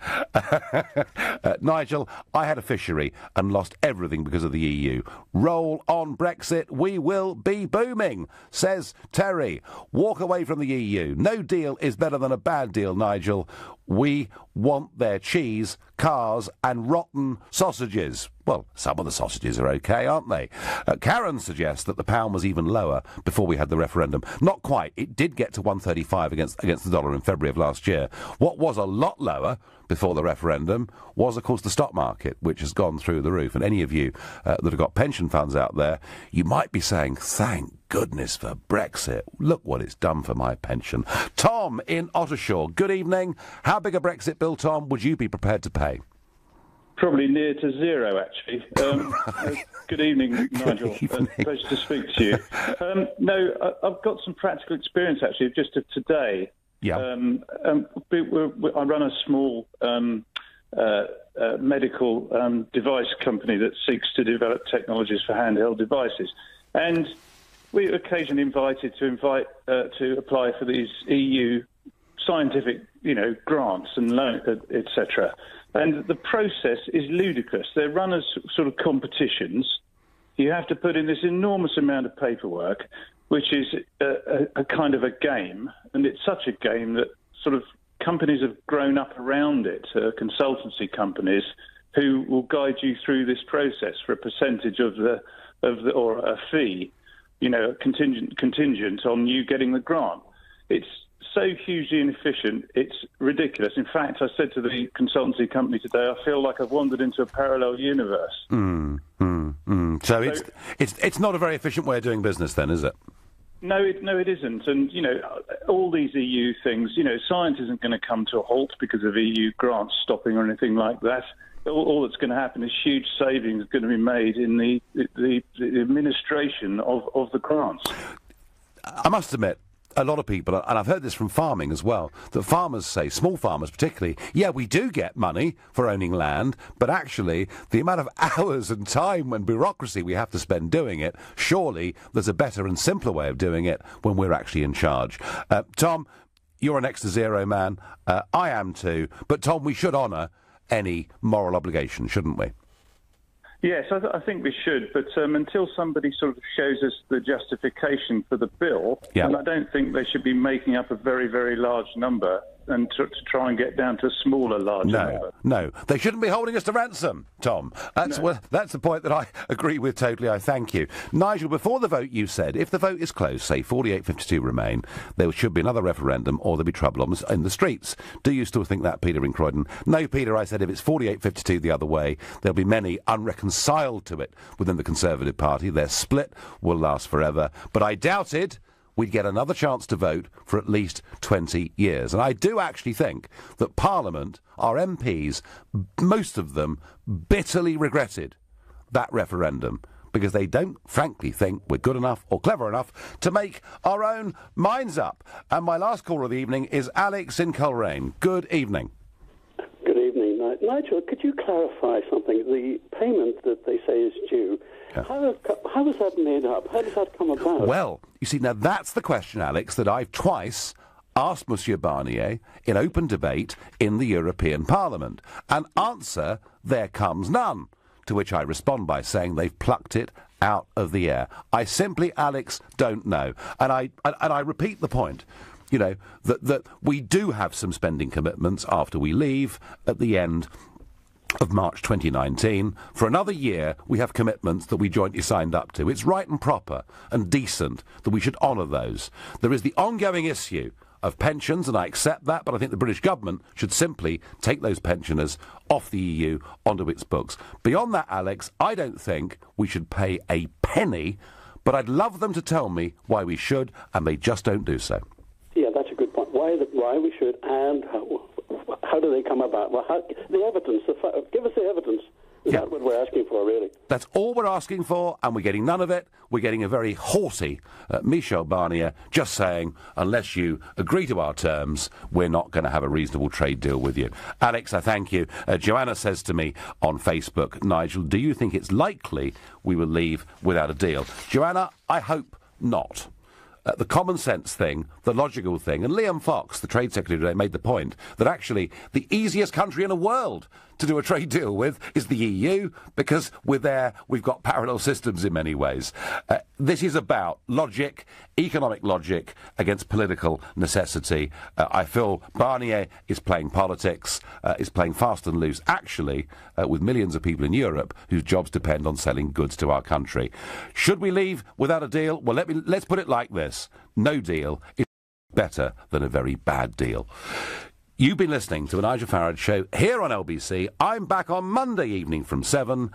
S3: Nigel, I had a fishery and lost everything because of the EU. Roll on Brexit, we will be booming, says Terry. Walk away from the EU. No deal is better than a bad deal, Nigel. We want their cheese, cars and rotten sausages. Well, some of the sausages are okay, aren't they? Karen suggests that the pound was even lower before we had the referendum. Not quite. It did get to 135 against the dollar in February of last year. What was a lot lower before the referendum was, of course, the stock market, which has gone through the roof. And any of you that have got pension funds out there, you might be saying, thank goodness for Brexit. Look what it's done for my pension. Tom in Ottershaw, good evening. How big a Brexit bill, Tom, would you be prepared to pay?
S2: Probably near to zero, actually. Good evening, Nigel. Pleasure to speak to you. No, I've got some practical experience, actually, just of today.
S3: Yeah.
S2: I run a small medical device company that seeks to develop technologies for handheld devices. And we're occasionally invited to apply for these EU scientific, grants and loan, etc. And the process is ludicrous. They're run as sort of competitions. You have to put in this enormous amount of paperwork, which is a kind of a game. And it's such a game that sort of companies have grown up around it, consultancy companies, who will guide you through this process for a percentage of the or a fee, contingent on you getting the grant. It's so hugely inefficient, it's ridiculous. In fact, I said to the consultancy company today, I feel like I've wandered into a parallel universe.
S3: So it's not a very efficient way of doing business then, is it?
S2: No, it isn't. And, all these EU things, science isn't going to come to a halt because of EU grants stopping or anything like that. All that's going to happen is huge savings going to be made in the administration of the grants.
S3: I must admit, a lot of people, and I've heard this from farming as well, that farmers say, small farmers particularly, yeah, we do get money for owning land, but actually the amount of hours and time and bureaucracy we have to spend doing it, surely there's a better and simpler way of doing it when we're actually in charge. Tom, you're an next to zero man. I am too. But Tom, we should honour any moral obligation, shouldn't we?
S2: Yes, I think we should, but until somebody sort of shows us the justification for the bill, and I don't think they should be making up a very, very large number and to try and get down to a smaller, larger number. No,
S3: they shouldn't be holding us to ransom, Tom. That's the point that I agree with totally. I thank you. Nigel, before the vote you said, if the vote is close, say 48-52 remain, there should be another referendum or there'll be trouble in the streets. Do you still think that, Peter in Croydon? No, Peter, I said if it's 48-52 the other way, there'll be many unreconciled to it within the Conservative Party. Their split will last forever. But I doubted we'd get another chance to vote for at least 20 years. And I do actually think that Parliament, our MPs, most of them bitterly regretted that referendum because they don't, frankly, think we're good enough or clever enough to make our own minds up. And my last caller of the evening is Alex in Coleraine. Good evening.
S4: Good evening. Nigel, could you clarify something? The payment that they say is due, how is that made up? How does that come about?
S3: Well, you see, now that's the question, Alex, that I've twice asked Monsieur Barnier in open debate in the European Parliament. And answer, there comes none. To which I respond by saying they've plucked it out of the air. I simply, Alex, don't know. And I repeat the point, you know, that we do have some spending commitments after we leave at the end of March 2019. For another year, we have commitments that we jointly signed up to. It's right and proper and decent that we should honour those. There is the ongoing issue of pensions, and I accept that, but I think the British government should simply take those pensioners off the EU onto its books. Beyond that, Alex, I don't think we should pay a penny, but I'd love them to tell me why we should, and they just don't do so.
S4: Yeah, that's a good point. Why we should, and how do they come about? Well, the evidence. Give us the evidence. Is that what we're asking for, really?
S3: That's all we're asking for, and we're getting none of it. We're getting a very haughty Michel Barnier just saying, unless you agree to our terms, we're not going to have a reasonable trade deal with you. Alex, I thank you. Joanna says to me on Facebook, Nigel, do you think it's likely we will leave without a deal? Joanna, I hope not. The common sense thing, the logical thing, and Liam Fox, the Trade Secretary today, made the point that actually the easiest country in the world to do a trade deal with is the EU, because we've got parallel systems in many ways. This is about logic, economic logic, against political necessity. I feel Barnier is playing politics, is playing fast and loose, actually, with millions of people in Europe whose jobs depend on selling goods to our country. Should we leave without a deal? Well, let's put it like this. No deal is better than a very bad deal. You've been listening to the Nigel Farage Show here on LBC. I'm back on Monday evening from 7.